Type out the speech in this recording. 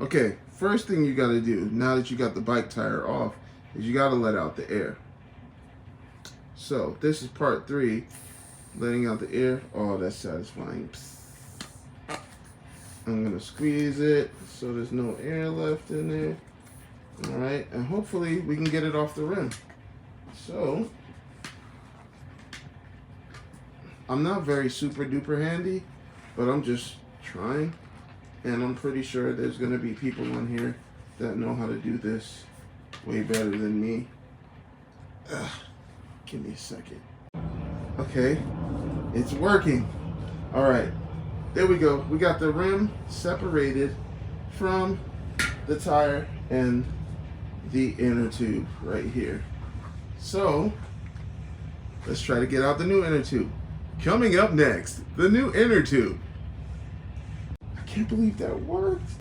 Okay, first thing you gotta do, now that you got the bike tire off, is you gotta let out the air. So, this is part 3, letting out the air. Oh, that's satisfying. I'm gonna squeeze it so there's no air left in there. Alright, and hopefully we can get it off the rim. So, I'm not very super duper handy, but I'm just trying. And I'm pretty sure there's gonna be people on here that know how to do this way better than me. Give me a second. Okay, it's working. Alright, there we go. We got the rim separated from the tire and the inner tube right here. So, let's try to get out the new inner tube. Coming up next, the new inner tube. I can't believe that worked.